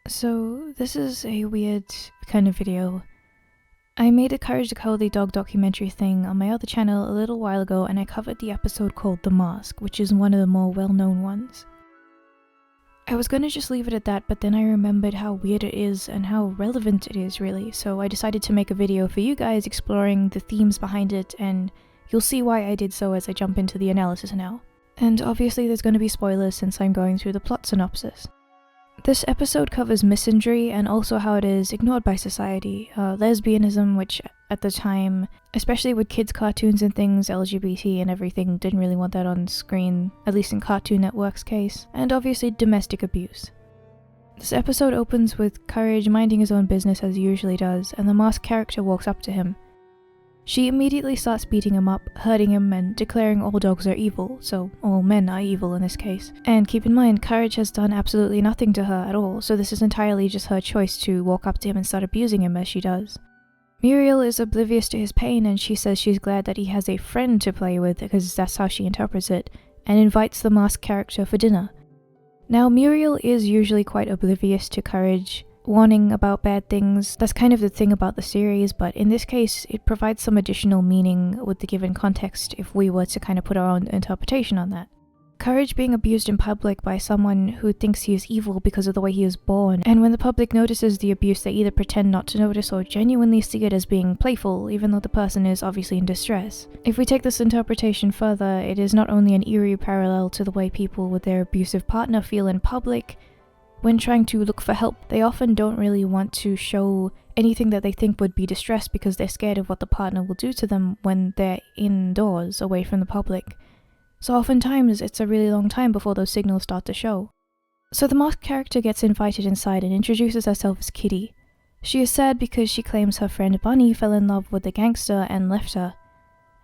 So this is a weird kind of video. I made a Courage the Cowardly Dog documentary thing on my other channel a little while ago, and I covered the episode called The Mask, which is one of the more well-known ones. I was gonna just leave it at that, but then I remembered how weird it is and how relevant it is really, so I decided to make a video for you guys exploring the themes behind it, and you'll see why I did so as I jump into the analysis now. And obviously there's gonna be spoilers since I'm going through the plot synopsis. This episode covers misandry and also how it is ignored by society, lesbianism, which at the time, especially with kids' cartoons and things, LGBT and everything, didn't really want that on screen, at least in Cartoon Network's case, and obviously domestic abuse. This episode opens with Courage minding his own business as he usually does, and the masked character walks up to him. She immediately starts beating him up, hurting him, and declaring all dogs are evil, so all men are evil in this case. And keep in mind, Courage has done absolutely nothing to her at all, so this is entirely just her choice to walk up to him and start abusing him as she does. Muriel is oblivious to his pain, and she says she's glad that he has a friend to play with, because that's how she interprets it, and invites the masked character for dinner. Now, Muriel is usually quite oblivious to Courage, warning about bad things. That's kind of the thing about the series, but in this case it provides some additional meaning with the given context if we were to kind of put our own interpretation on that. Courage being abused in public by someone who thinks he is evil because of the way he is born, and when the public notices the abuse they either pretend not to notice or genuinely see it as being playful, even though the person is obviously in distress. If we take this interpretation further, it is not only an eerie parallel to the way people with their abusive partner feel in public. When trying to look for help, they often don't really want to show anything that they think would be distress because they're scared of what the partner will do to them when they're indoors, away from the public. So oftentimes, it's a really long time before those signals start to show. So the masked character gets invited inside and introduces herself as Kitty. She is sad because she claims her friend Bunny fell in love with the gangster and left her.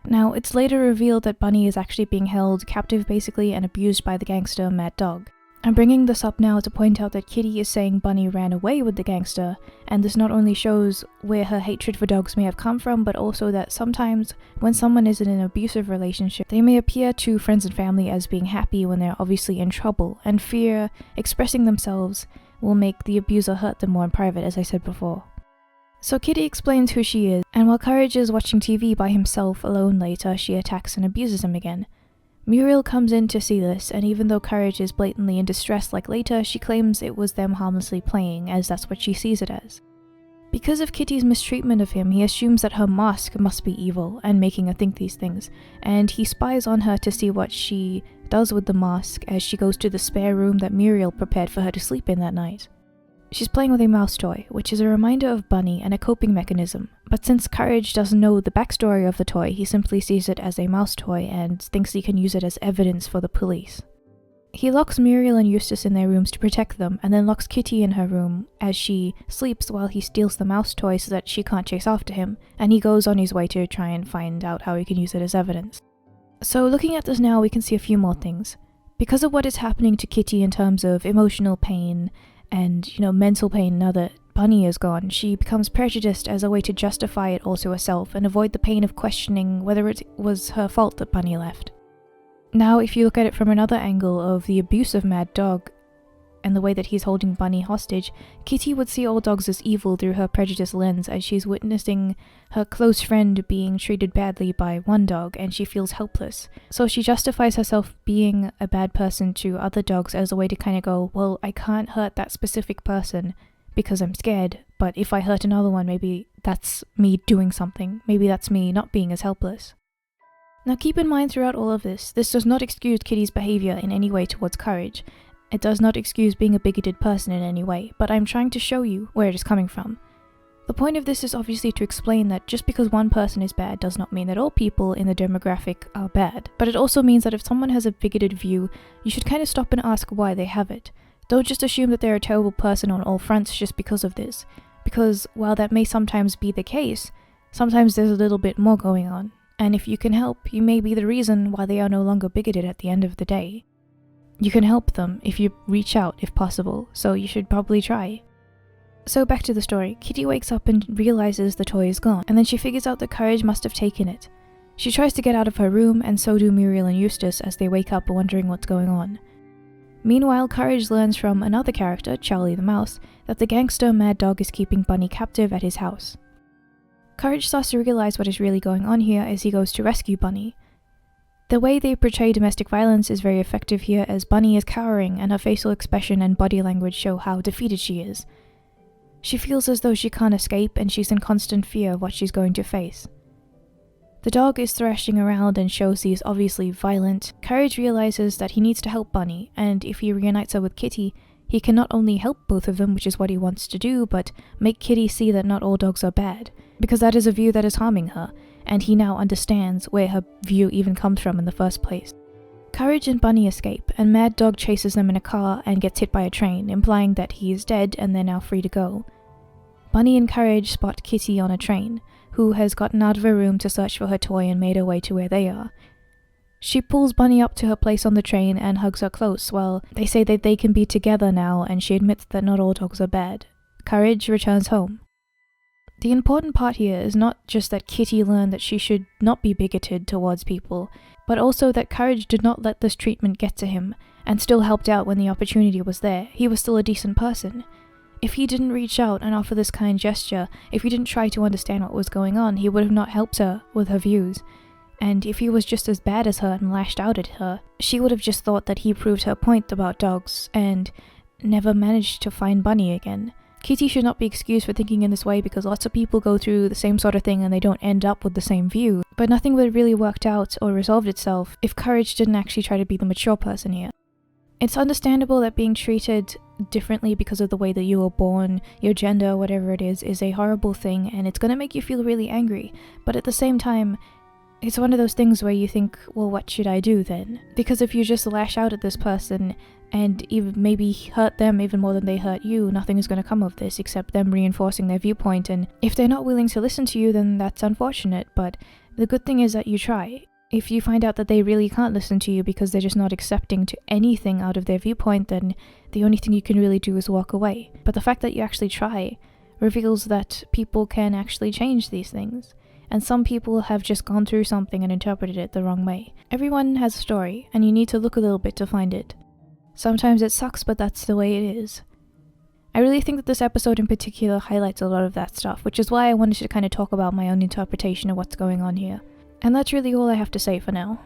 Now, it's later revealed that Bunny is actually being held captive basically and abused by the gangster Mad Dog. I'm bringing this up now to point out that Kitty is saying Bunny ran away with the gangster, and this not only shows where her hatred for dogs may have come from, but also that sometimes when someone is in an abusive relationship, they may appear to friends and family as being happy when they're obviously in trouble, and fear expressing themselves will make the abuser hurt them more in private, as I said before. So Kitty explains who she is, and while Courage is watching TV by himself alone later, she attacks and abuses him again. Muriel comes in to see this, and even though Courage is blatantly in distress like later, she claims it was them harmlessly playing, as that's what she sees it as. Because of Kitty's mistreatment of him, he assumes that her mask must be evil and making her think these things, and he spies on her to see what she does with the mask as she goes to the spare room that Muriel prepared for her to sleep in that night. She's playing with a mouse toy, which is a reminder of Bunny and a coping mechanism, but since Courage doesn't know the backstory of the toy, he simply sees it as a mouse toy and thinks he can use it as evidence for the police. He locks Muriel and Eustace in their rooms to protect them, and then locks Kitty in her room as she sleeps while he steals the mouse toy so that she can't chase after him, and he goes on his way to try and find out how he can use it as evidence. So looking at this now, we can see a few more things. Because of what is happening to Kitty in terms of emotional pain, and, mental pain now that Bunny is gone, she becomes prejudiced as a way to justify it all to herself and avoid the pain of questioning whether it was her fault that Bunny left. Now, if you look at it from another angle of the abuse of Mad Dog and the way that he's holding Bunny hostage, Kitty would see all dogs as evil through her prejudice lens as she's witnessing her close friend being treated badly by one dog and she feels helpless. So she justifies herself being a bad person to other dogs as a way to kind of go, well, I can't hurt that specific person because I'm scared, but if I hurt another one, maybe that's me doing something. Maybe that's me not being as helpless. Now keep in mind throughout all of this does not excuse Kitty's behavior in any way towards Courage. It does not excuse being a bigoted person in any way, but I'm trying to show you where it is coming from. The point of this is obviously to explain that just because one person is bad does not mean that all people in the demographic are bad, but it also means that if someone has a bigoted view, you should kind of stop and ask why they have it. Don't just assume that they're a terrible person on all fronts just because of this, because while that may sometimes be the case, sometimes there's a little bit more going on, and if you can help, you may be the reason why they are no longer bigoted at the end of the day. You can help them if you reach out if possible, so you should probably try. So back to the story, Kitty wakes up and realizes the toy is gone, and then she figures out that Courage must have taken it. She tries to get out of her room, and so do Muriel and Eustace as they wake up wondering what's going on. Meanwhile, Courage learns from another character, Charlie the Mouse, that the gangster Mad Dog is keeping Bunny captive at his house. Courage starts to realize what is really going on here as he goes to rescue Bunny. The way they portray domestic violence is very effective here, as Bunny is cowering and her facial expression and body language show how defeated she is. She feels as though she can't escape and she's in constant fear of what she's going to face. The dog is thrashing around and shows he is obviously violent. Courage realizes that he needs to help Bunny, and if he reunites her with Kitty, he can not only help both of them, which is what he wants to do, but make Kitty see that not all dogs are bad, because that is a view that is harming her, and he now understands where her view even comes from in the first place. Courage and Bunny escape, and Mad Dog chases them in a car and gets hit by a train, implying that he is dead and they're now free to go. Bunny and Courage spot Kitty on a train, who has gotten out of her room to search for her toy and made her way to where they are. She pulls Bunny up to her place on the train and hugs her close, while they say that they can be together now, and she admits that not all dogs are bad. Courage returns home. The important part here is not just that Kitty learned that she should not be bigoted towards people, but also that Courage did not let this treatment get to him, and still helped out when the opportunity was there. He was still a decent person. If he didn't reach out and offer this kind gesture, if he didn't try to understand what was going on, he would have not helped her with her views. And if he was just as bad as her and lashed out at her, she would have just thought that he proved her point about dogs, and never managed to find Bunny again. Kitty should not be excused for thinking in this way, because lots of people go through the same sort of thing and they don't end up with the same view. But nothing would have really worked out or resolved itself if Courage didn't actually try to be the mature person here. It's understandable that being treated differently because of the way that you were born, your gender, whatever it is a horrible thing, and it's gonna make you feel really angry. But at the same time, it's one of those things where you think, well, what should I do then? Because if you just lash out at this person and even maybe hurt them even more than they hurt you, nothing is going to come of this except them reinforcing their viewpoint, and if they're not willing to listen to you, then that's unfortunate, but the good thing is that you try. If you find out that they really can't listen to you because they're just not accepting to anything out of their viewpoint, then the only thing you can really do is walk away. But the fact that you actually try reveals that people can actually change these things. And some people have just gone through something and interpreted it the wrong way. Everyone has a story, and you need to look a little bit to find it. Sometimes it sucks, but that's the way it is. I really think that this episode in particular highlights a lot of that stuff, which is why I wanted to kind of talk about my own interpretation of what's going on here. And that's really all I have to say for now.